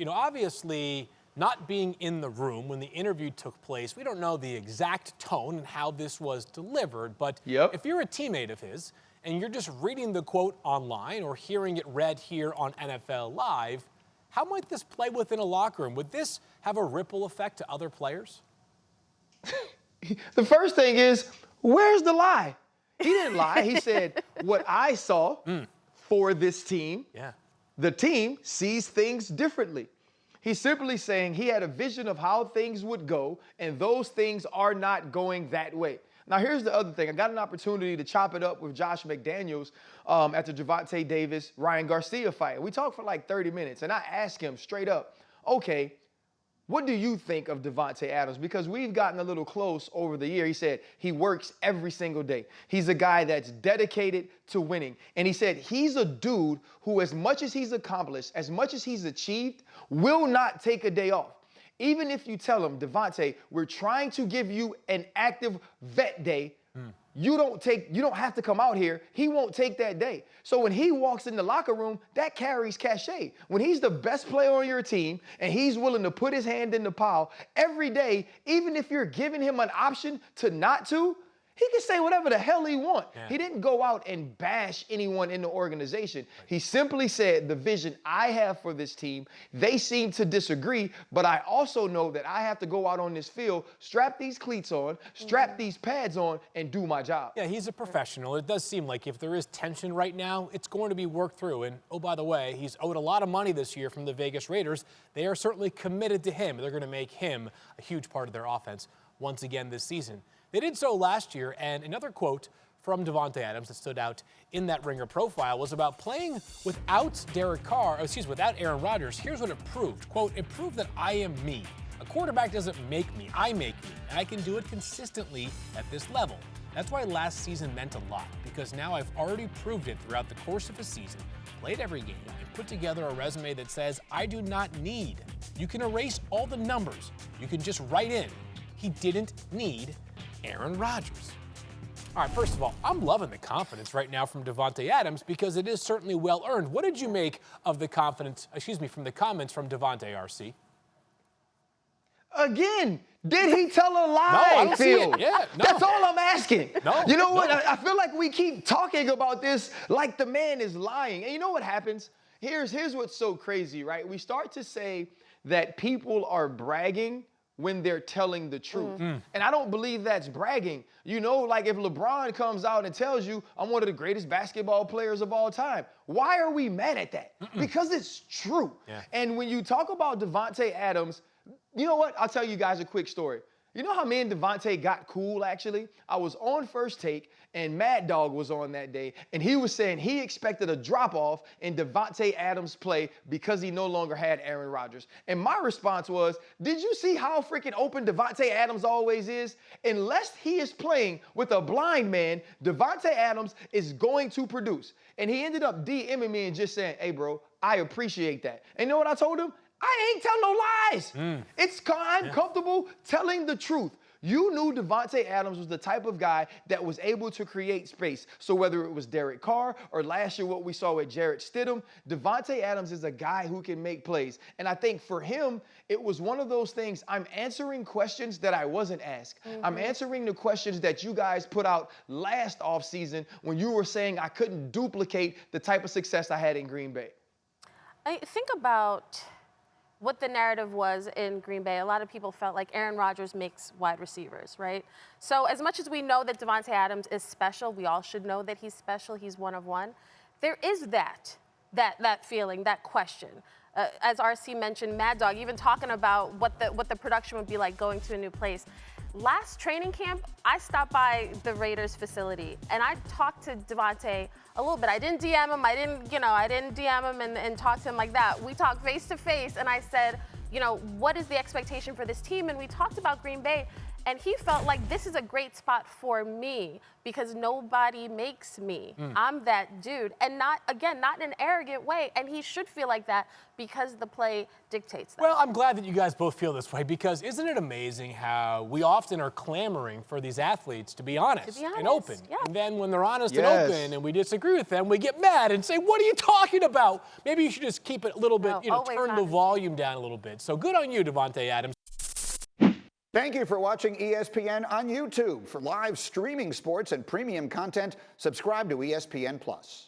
Obviously, not being in the room when the interview took place, we don't know the exact tone and how this was delivered. But if you're a teammate of his and you're just reading the quote online or hearing it read here on NFL Live, how might this play within a locker room? Would this have a ripple effect to other players? The first thing is, where's the lie? He didn't lie. He said, what I saw for this team, the team sees things differently. He's simply saying he had a vision of how things would go, and those things are not going that way. Now, here's the other thing. I got an opportunity to chop it up with Josh McDaniels at the Davante Davis-Ryan Garcia fight. We talked for like 30 minutes, and I asked him straight up, okay, what do you think of Davante Adams? Because we've gotten a little close over the year. He said he works every single day. He's a guy that's dedicated to winning. And he said he's a dude who, as much as he's accomplished, as much as he's achieved, will not take a day off. Even if you tell him, Davante, we're trying to give you an active vet day, you don't have to come out here. He won't take that day. So when he walks in the locker room, that carries cachet. When he's the best player on your team and he's willing to put his hand in the pile every day, even if you're giving him an option to not to, he can say whatever the hell he wants. He didn't go out and bash anyone in the organization. He simply said, the vision I have for this team, they seem to disagree, but I also know that I have to go out on this field, strap these cleats on, strap these pads on, and do my job. Yeah, he's a professional. It does seem like if there is tension right now, it's going to be worked through. And, oh, by the way, he's owed a lot of money this year from the Vegas Raiders. They are certainly committed to him. They're going to make him a huge part of their offense once again this season. They did so last year, and another quote from Davante Adams that stood out in that Ringer profile was about playing without without Aaron Rodgers. Here's what it proved. Quote, it proved that I am me. A quarterback doesn't make me, I make me, and I can do it consistently at this level. That's why last season meant a lot, because now I've already proved it throughout the course of a season, played every game, and put together a resume that says I do not need. You can erase all the numbers. You can just write in. He didn't need Aaron Rodgers. All right, first of all, I'm loving the confidence right now from Davante Adams because it is certainly well earned. What did you make of the from the comments from Davante, RC? Again, did he tell a lie, No, I don't see it. Yeah, no. That's all I'm asking. No, you know what? I feel like we keep talking about this like the man is lying. And you know what happens? Here's what's so crazy, right? We start to say that people are bragging when they're telling the truth. And I don't believe that's bragging. You know, like if LeBron comes out and tells you, I'm one of the greatest basketball players of all time, why are we mad at that? Because it's true. And when you talk about Davante Adams, you know what? I'll tell you guys a quick story. You know how me and Davante got cool, actually? I was on First Take, and Mad Dog was on that day, and he was saying he expected a drop-off in Davante Adams' play because he no longer had Aaron Rodgers. And my response was, did you see how freaking open Davante Adams always is? Unless he is playing with a blind man, Davante Adams is going to produce. And he ended up DMing me and just saying, hey, bro, I appreciate that. And you know what I told him? I ain't telling no lies. I'm comfortable telling the truth. You knew Davante Adams was the type of guy that was able to create space. So whether it was Derek Carr or last year what we saw with Jarrett Stidham, Davante Adams is a guy who can make plays. And I think for him, it was one of those things, I'm answering questions that I wasn't asked. I'm answering the questions that you guys put out last offseason when you were saying I couldn't duplicate the type of success I had in Green Bay. I think about what the narrative was in Green Bay. A lot of people felt like Aaron Rodgers makes wide receivers, right? So as much as we know that Davante Adams is special, we all should know that he's special, he's one of one. There is that feeling, that question. As RC mentioned, Mad Dog, even talking about what the production would be like going to a new place. Last training camp, I stopped by the Raiders facility and I talked to Davante a little bit. I didn't DM him. I didn't DM him and talk to him like that. We talked face to face and I said, what is the expectation for this team? And we talked about Green Bay. And he felt like this is a great spot for me because nobody makes me. I'm that dude. And not in an arrogant way. And he should feel like that because the play dictates that. Well, I'm glad that you guys both feel this way because isn't it amazing how we often are clamoring for these athletes to be honest, and open. Yeah. And then when they're honest and open and we disagree with them, we get mad and say, what are you talking about? Maybe you should just keep it a little bit, turn the volume down a little bit. So good on you, Davante Adams. Thank you for watching ESPN on YouTube. For live streaming sports and premium content, subscribe to ESPN+.